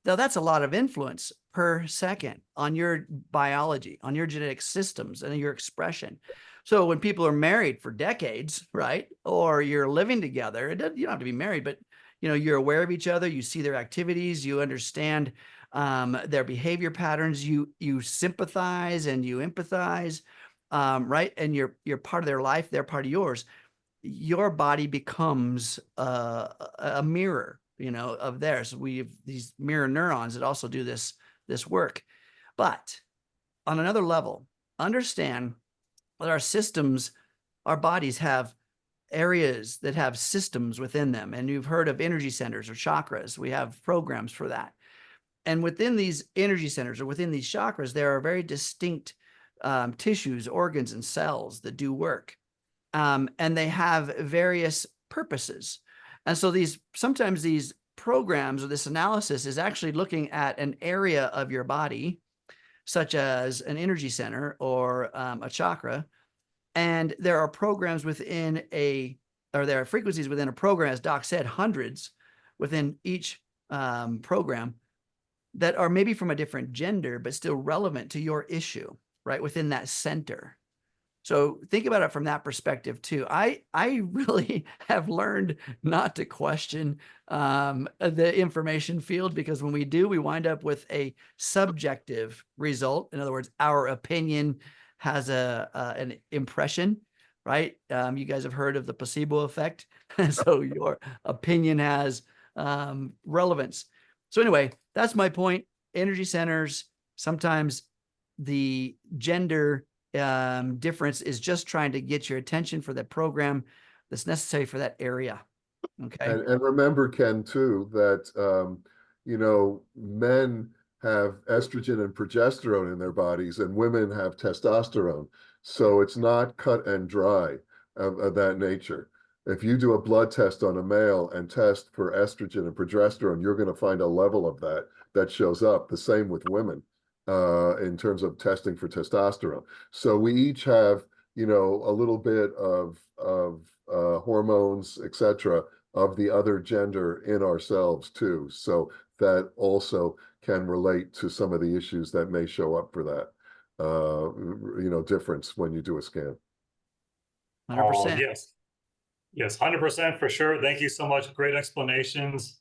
Now that's a lot of influence per second on your biology, on your genetic systems and your expression. So when people are married for decades, right, or you're living together, you don't have to be married, but you're aware of each other, you see their activities, you understand their behavior patterns, you sympathize and you empathize, right? And you're part of their life, they're part of yours. Your body becomes a mirror, of theirs. We have these mirror neurons that also do this work. But on another level, understand that our systems, our bodies have areas that have systems within them. And you've heard of energy centers or chakras. We have programs for that. And within these energy centers or within these chakras, there are very distinct tissues, organs, and cells that do work. And they have various purposes. And so sometimes these programs or this analysis is actually looking at an area of your body, such as an energy center or a chakra. And there are programs within there are frequencies within a program, as Doc said, hundreds within each program that are maybe from a different gender, but still relevant to your issue, right? Within that center. So think about it from that perspective too. I really have learned not to question the information field, because when we do, we wind up with a subjective result. In other words, our opinion has an impression, right? You guys have heard of the placebo effect. So your opinion has relevance. So anyway, that's my point. Energy centers, sometimes the gender difference is just trying to get your attention for that program that's necessary for that area. Okay. And remember, Ken, too, that men have estrogen and progesterone in their bodies, and women have testosterone. So it's not cut and dry of that nature. If you do a blood test on a male and test for estrogen and progesterone, you're going to find a level of that shows up. The same with women in terms of testing for testosterone. So we each have, a little bit of hormones, etc., of the other gender in ourselves too. So that also can relate to some of the issues that may show up for that, difference when you do a scan. 100%. Yes, 100% for sure. Thank you so much. Great explanations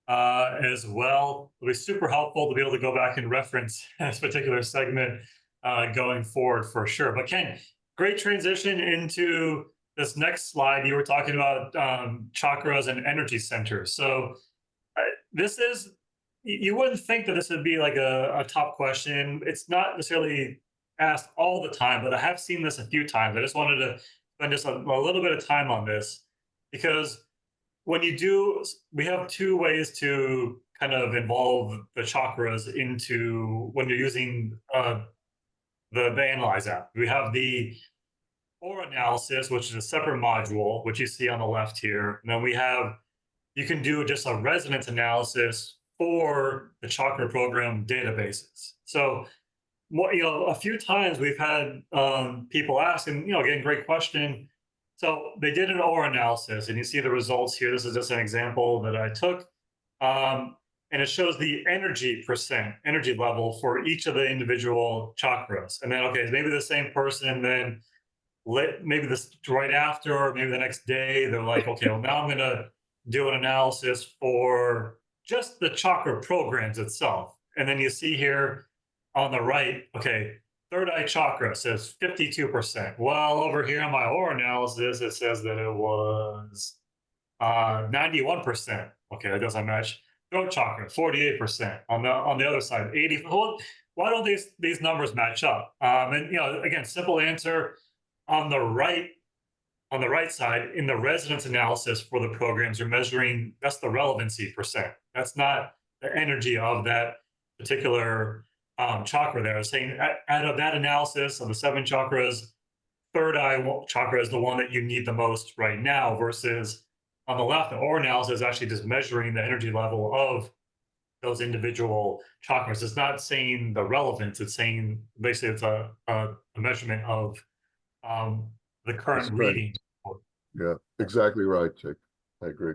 as well. It'll be super helpful to be able to go back and reference this particular segment going forward for sure. But Ken, great transition into this next slide. You were talking about chakras and energy centers. So this is, you wouldn't think that this would be like a top question. It's not necessarily asked all the time, but I have seen this a few times. I just wanted to spend just a little bit of time on this, because when you do, we have two ways to kind of involve the chakras into when you're using the Analyse app. We have the or analysis, which is a separate module, which you see on the left here. And then we have you can do just a resonance analysis for the Chakra program databases. So, a few times we've had people ask, and again, great question. So they did an aura analysis, and you see the results here. This is just an example that I took, and it shows the energy level for each of the individual chakras. And then, okay, maybe the same person then maybe this right after, or maybe the next day, they're like, okay, well, now I'm going to do an analysis for just the chakra programs itself. And then you see here on the right, okay, third eye chakra says 52%. Well, over here on my aura analysis, it says that it was 91%. Okay, that doesn't match. Throat chakra, 48%. On the other side, 80. Well, why don't these numbers match up? And again, simple answer. On the right side, in the resonance analysis for the programs, you're measuring, that's the relevancy percent. That's not the energy of that particular chakra there. It's saying out of that analysis of the 7 chakras, third eye chakra is the one that you need the most right now, versus on the left, the aura analysis is actually just measuring the energy level of those individual chakras. It's not saying the relevance, it's saying basically it's a measurement of the current reading. Yeah, exactly right, Jake. I agree.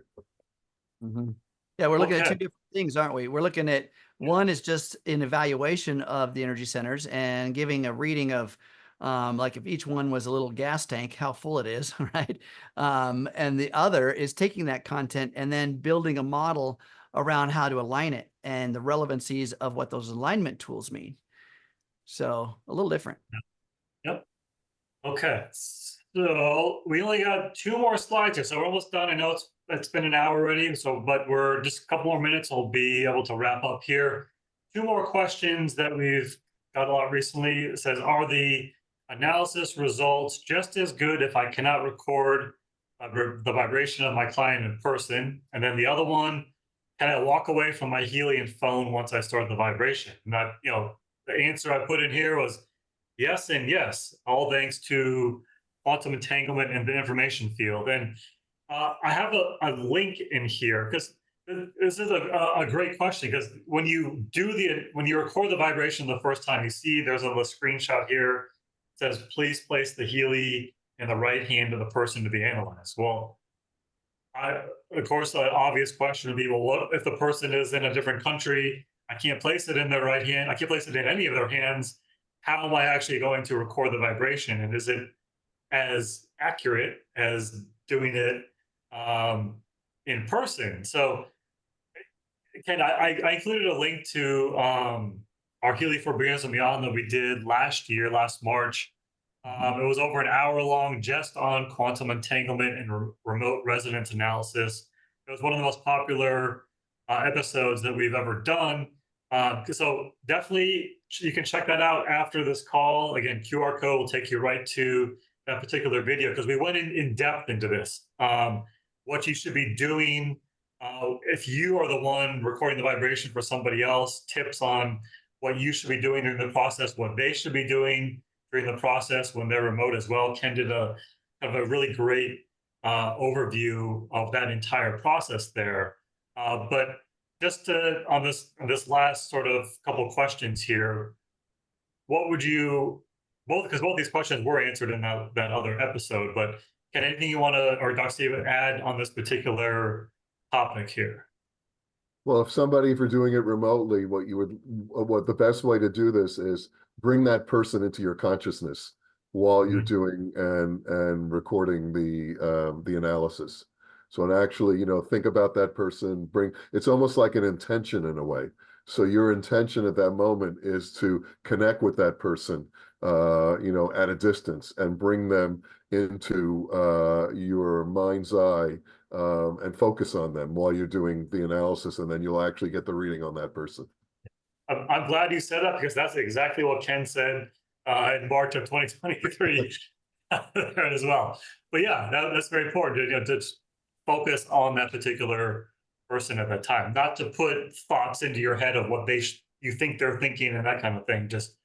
Yeah, we're looking at 2 different things, aren't we? We're looking at, one is just an evaluation of the energy centers and giving a reading of like if each one was a little gas tank, how full it is, right? And the other is taking that content and then building a model around how to align it and the relevancies of what those alignment tools mean. So a little different. Yep. Okay. So we only got 2 more slides here, so we're almost done. I know it's been an hour already, but we're just a couple more minutes. We'll be able to wrap up here. 2 more questions that we've got a lot recently. It says, are the analysis results just as good if I cannot record the vibration of my client in person? And then the other one, can I walk away from my Healy and phone once I start the vibration? And that, the answer I put in here was yes and yes, all thanks to quantum entanglement and the information field. And I have a link in here because this is a great question, because when you record the vibration the first time, you see there's a screenshot here. It says, please place the Healy in the right hand of the person to be analyzed. Well, of course, the obvious question would be, well, what if the person is in a different country? I can't place it in their right hand. I can't place it in any of their hands. How am I actually going to record the vibration? And is it as accurate as doing it in person? So, Ken, I included a link to our Healy for Beginners and Beyond that we did last March. It was over an hour long, just on quantum entanglement and remote resonance analysis. It was one of the most popular episodes that we've ever done. So definitely you can check that out after this call. Again, QR code will take you right to that particular video, because we went in depth into this. What you should be doing if you are the one recording the vibration for somebody else, tips on what you should be doing during the process, what they should be doing during the process when they're remote as well. Ken did a really great overview of that entire process there. But just on this last sort of couple of questions here, what would you, because both these questions were answered in that other episode, but Ken, anything you want to, or Dr. Steve, add on this particular topic here? Well, if you're doing it remotely, what the best way to do this is bring that person into your consciousness while you're doing and recording the analysis. So, and actually, think about that person. It's almost like an intention in a way. So your intention at that moment is to connect with that person, at a distance, and bring them into your mind's eye, and focus on them while you're doing the analysis, and then you'll actually get the reading on that person. I'm glad you said that, because that's exactly what Ken said in March of 2023 as well. But yeah, that's very important to focus on that particular person at that time, not to put thoughts into your head of what you think they're thinking and that kind of thing. Just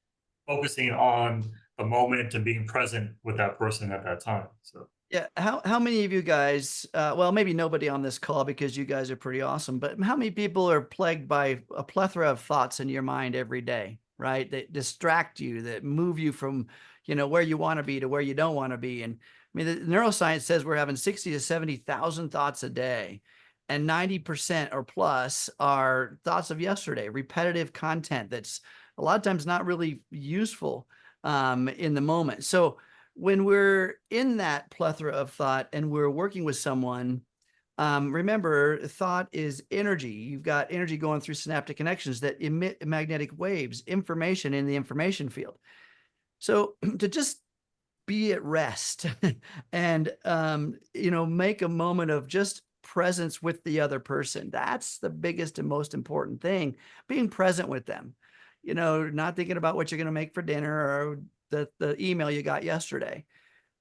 focusing on the moment and being present with that person at that time. So Yeah. How many of you guys, well, maybe nobody on this call because you guys are pretty awesome, but how many people are plagued by a plethora of thoughts in your mind every day, right? That distract you, that move you from, where you want to be to where you don't want to be. And I mean, the neuroscience says we're having 60 to 70,000 thoughts a day, and 90% or plus are thoughts of yesterday, repetitive content that's a lot of times not really useful in the moment. So when we're in that plethora of thought and we're working with someone, remember, thought is energy. You've got energy going through synaptic connections that emit magnetic waves, information in the information field. So to just be at rest and, make a moment of just presence with the other person. That's the biggest and most important thing, being present with them, not thinking about what you're going to make for dinner or the email you got yesterday.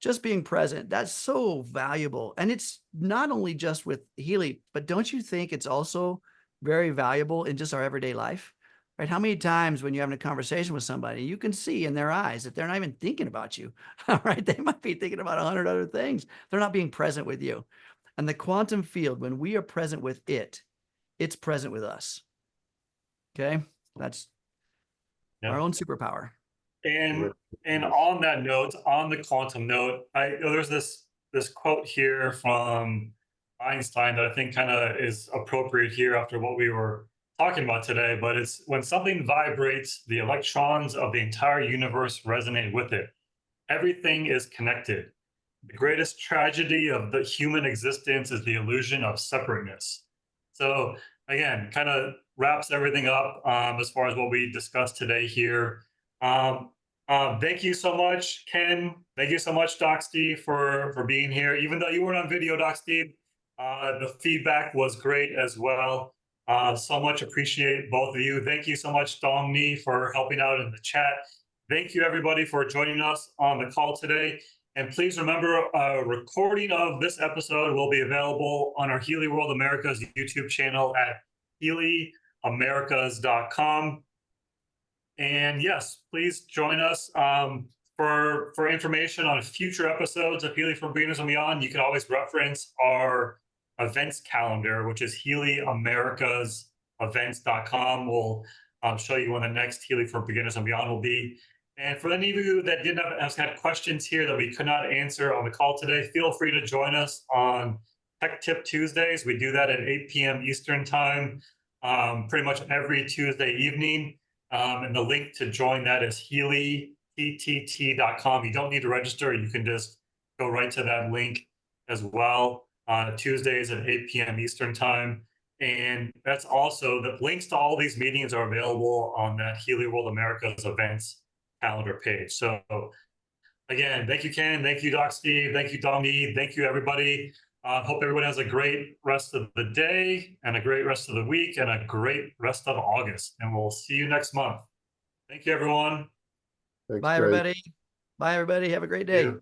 Just being present, that's so valuable. And it's not only just with Healy, but don't you think it's also very valuable in just our everyday life, right? How many times when you're having a conversation with somebody, you can see in their eyes that they're not even thinking about you, right? They might be thinking about 100 other things. They're not being present with you. And the quantum field, when we are present with it, it's present with us. Okay. That's our own superpower. And on that note, on the quantum note, there's this quote here from Einstein that I think kind of is appropriate here after what we were talking about today. But it's when something vibrates, the electrons of the entire universe resonate with it. Everything is connected. The greatest tragedy of the human existence is the illusion of separateness. So again, kind of wraps everything up as far as what we discussed today here. Thank you so much, Ken. Thank you so much, Doc Steve, for being here. Even though you weren't on video, Doc Steve, the feedback was great as well. So much appreciate both of you. Thank you so much, Dong Ni, for helping out in the chat. Thank you, everybody, for joining us on the call today. And please remember, a recording of this episode will be available on our Healy World Americas YouTube channel at HealyAmericas.com. And yes, please join us for information on future episodes of Healy for Beginners and Beyond. You can always reference our events calendar, which is HealyAmericasEvents.com. We'll show you when the next Healy for Beginners and Beyond will be. And for any of you that didn't have had questions here that we could not answer on the call today, feel free to join us on Tech Tip Tuesdays. We do that at 8 p.m. Eastern time, pretty much every Tuesday evening. And the link to join that is HealyTTT.com. You don't need to register. You can just go right to that link as well on Tuesdays at 8 p.m. Eastern time. And that's also, the links to all these meetings are available on that Healy World Americas events calendar page. So again, thank you, Ken. Thank you, Doc Steve. Thank you, Dongy. Thank you, everybody. Hope everyone has a great rest of the day and a great rest of the week and a great rest of August. And we'll see you next month. Thank you, everyone. Thanks, Bye, Jake. everybody. Bye, everybody. Have a great day.